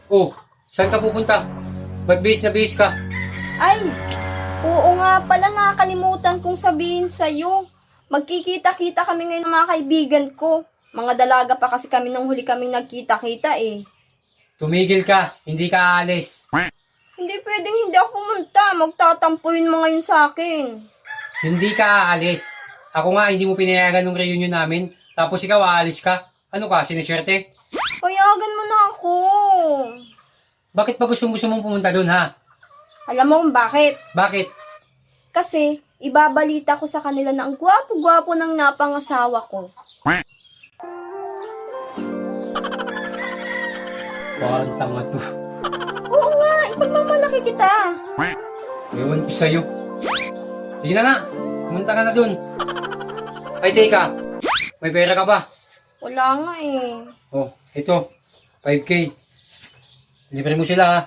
Oh, saan ka pupunta? Ba't bihis na bihis ka? Ay, oo nga pala, nakakalimutan kong sabihin sa'yo. Magkikita-kita kami ngayon ng mga kaibigan ko. Mga dalaga pa kasi kami nung huli kaming nagkita-kita eh. Tumigil ka, hindi ka aalis. Hindi pwedeng hindi ako pumunta. Magtatampo yun mga yun sa akin. Hindi ka aalis. Ako nga, hindi mo pinayagan ng reunion namin. Tapos ikaw, aalis ka. Ano ka, siniswerte? Payagan mo na ako. Bakit ba gusto mong pumunta doon, ha? Alam mo kung bakit? Bakit? Kasi ibabalita ko sa kanila na ang gwapo-gwapo ng napangasawa ko. Parang tanga to. Oo nga, ipagmamalaki kita. Ewan ko sa'yo. Sige na nga, pumunta ka na doon. Ay, teka. May pera ka ba? Wala nga eh. Oh, ito. 5K. Libre mo sila, ha?